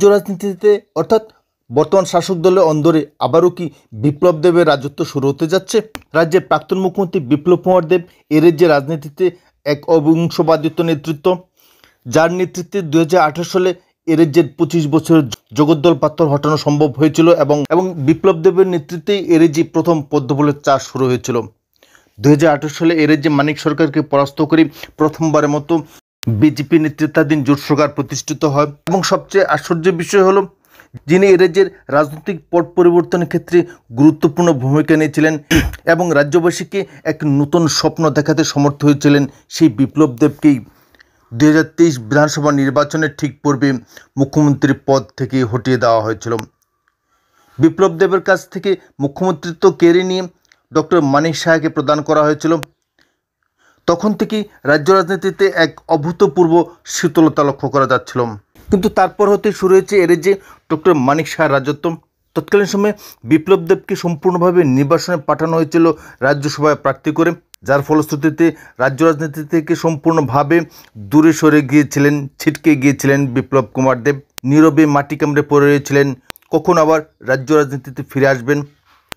রাজনীতিতে অর্থাৎ বর্তমান শাসক দলের অন্দরে আবারও কি বিপ্লব দেবের রাজত্ব শুরু হতে যাচ্ছে? রাজ্যের প্রাক্তন মুখ্যমন্ত্রী বিপ্লব কুমার দেব এর যে রাজনীতিতে এক অবংশবাদিত নেতৃত্ব, যার নেতৃত্বে 2018 সালে এ রাজ্যের 25 বছরের জগদ্দল পাথর হটানো সম্ভব হয়েছিল এবং বিপ্লব দেবের নেতৃত্বেই এ রাজ্যে প্রথম পদ্মফুলের চাষ শুরু হয়েছিল। 2018 সালে এ রাজ্যে মানিক সরকারকে পরাস্ত করে প্রথমবারের মতো বিজেপি নেতৃত্বাধীন জোট সরকার প্রতিষ্ঠিত হয় এবং সবচেয়ে আশ্চর্যের বিষয় হলো যিনি এ রাজ্যের রাজনৈতিক পট পরিবর্তনের ক্ষেত্রে গুরুত্বপূর্ণ ভূমিকা নিয়েছিলেন এবং রাজ্যবাসীকে এক নতুন স্বপ্ন দেখাতে সমর্থ হয়েছিলেন সেই বিপ্লব দেবকেই 2023 বিধানসভা নির্বাচনের ঠিক পূর্বে মুখ্যমন্ত্রীর পদ থেকে হটিয়ে দেওয়া হয়েছিল। বিপ্লব দেবের কাছ থেকে মুখ্যমন্ত্রিত্ব কেড়ে নিয়ে ডক্টর মানিক সাহাকে প্রদান করা হয়েছিল। তখন থেকেই রাজ্য রাজনীতিতে এক অভূতপূর্ব শীতলতা লক্ষ্য করা যাচ্ছিল, কিন্তু তারপর হতে শুরু হয়েছে এর যে ডক্টর মানিক সাহার রাজত্ব। তৎকালীন সময়ে বিপ্লব দেবকে সম্পূর্ণভাবে নির্বাসনে পাঠানো হয়েছিল রাজ্যসভায় প্রার্থী করে, যার ফলশ্রুতিতে রাজ্য রাজনীতি থেকে সম্পূর্ণভাবে দূরে সরে গিয়েছিলেন, ছিটকে গিয়েছিলেন বিপ্লব কুমার দেব। নীরবে মাটি কামড়ে পড়ে রয়েছিলেন কখন আবার রাজ্য রাজনীতিতে ফিরে আসবেন।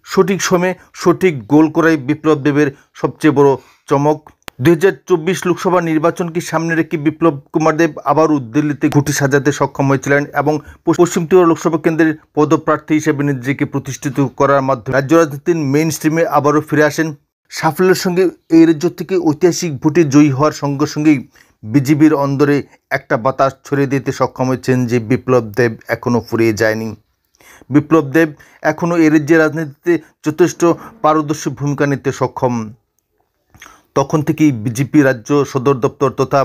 সঠিক সময়ে সঠিক গোল করাই বিপ্লব দেবের সবচেয়ে বড় চমক। 2024 লোকসভা নির্বাচনকে সামনে রেখে বিপ্লব কুমার দেব আবারও দিল্লিতে ঘুঁটি সাজাতে সক্ষম হয়েছিলেন এবং পশ্চিম ত্রিপুরা লোকসভা কেন্দ্রের পদপ্রার্থী হিসেবে নিজেকে প্রতিষ্ঠিত করার মাধ্যমে রাজ্য রাজনীতির মেইন স্ট্রিমে আবারও ফিরে আসেন। সাফল্যের সঙ্গে এই রাজ্য থেকে ঐতিহাসিক ভোটে জয়ী হওয়ার সঙ্গে সঙ্গেই বিজেপির অন্দরে একটা বাতাস ছড়িয়ে দিতে সক্ষম হয়েছেন যে বিপ্লব দেব এখনও ফুরিয়ে যায়নি। বিপ্লব দেব এখনও এই রাজ্যের রাজনীতিতে যথেষ্ট পারদর্শী ভূমিকা নিতে সক্ষম। তখন থেকেই বিজেপি রাজ্য সদর দপ্তর তথা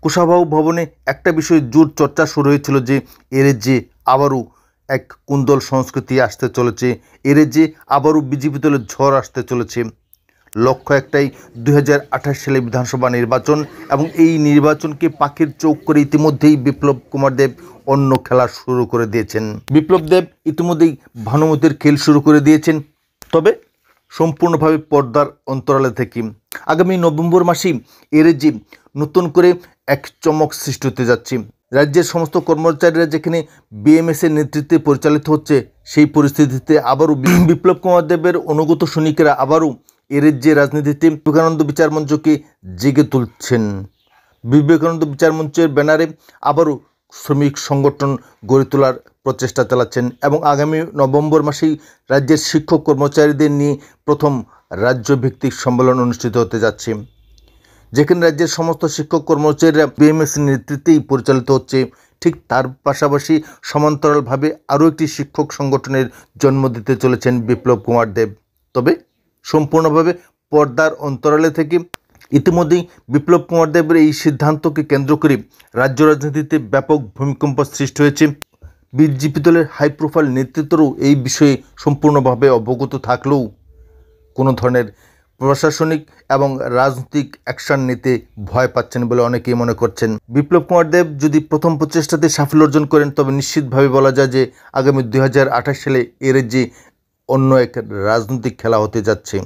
কুশাভাউ ভবনে একটা বিষয়ে জোর চর্চা শুরু হয়েছিল যে এর যে আবারও এক কুন্দল সংস্কৃতি আসতে চলেছে, এর যে আবারও বিজেপি দলের ঝড় আসতে চলেছে। লক্ষ্য একটাই 2028 সালে বিধানসভা নির্বাচন এবং এই নির্বাচনকে পাখির চোখ করে ইতিমধ্যেই বিপ্লব কুমার দেব অন্য খেলা শুরু করে দিয়েছেন। বিপ্লব দেব ইতিমধ্যেই ভানুমতির খেল শুরু করে দিয়েছেন, তবে সম্পূর্ণভাবে পর্দার অন্তরালে থেকে। আগামী নভেম্বর মাসেই এর যে নতুন করে এক চমক সৃষ্টি হতে যাচ্ছে। রাজ্যের সমস্ত কর্মচারীরা যেখানে বিএমএস এর নেতৃত্বে পরিচালিত হচ্ছে, সেই পরিস্থিতিতে আবারও বিপ্লব কুমার দেবের অনুগত সৈনিকেরা আবারও এর যে রাজনীতিতে বিবেকানন্দ বিচার মঞ্চকে জেগে তুলছেন। বিবেকানন্দ বিচার মঞ্চের ব্যানারে আবারও শ্রমিক সংগঠন গড়ে তোলার প্রচেষ্টা চালাচ্ছেন এবং আগামী নভেম্বর মাসেই রাজ্যের শিক্ষক কর্মচারীদের নিয়ে প্রথম রাজ্যভিত্তিক সম্মেলন অনুষ্ঠিত হতে যাচ্ছে, যেখানে রাজ্যের সমস্ত শিক্ষক কর্মচারীরা বিএমএস নেতৃত্বেই পরিচালিত হচ্ছে। ঠিক তার পাশাপাশি সমান্তরালভাবে আরও একটি শিক্ষক সংগঠনের জন্ম দিতে চলেছেন বিপ্লব কুমার দেব, তবে সম্পূর্ণভাবে পর্দার অন্তরালে থেকে। ইতিমধ্যেই বিপ্লব কুমার দেবের এই সিদ্ধান্তকে কেন্দ্র করে রাজ্য রাজনীতিতে ব্যাপক ভূমিকম্প সৃষ্টি হয়েছে। বিজেপি দলের হাই প্রোফাইল নেতৃত্বও এই বিষয়ে সম্পূর্ণভাবে অবগত থাকলেও কোনো ধরনের প্রশাসনিক এবং রাজনৈতিক অ্যাকশন নিতে ভয় পাচ্ছেন বলে অনেকেই মনে করছেন। বিপ্লব কুমার দেব যদি প্রথম প্রচেষ্টাতে সাফল্য অর্জন করেন, তবে নিশ্চিতভাবে বলা যায় যে আগামী 2028 সালে এর যে অন্য এক রাজনৈতিক খেলা হতে যাচ্ছে।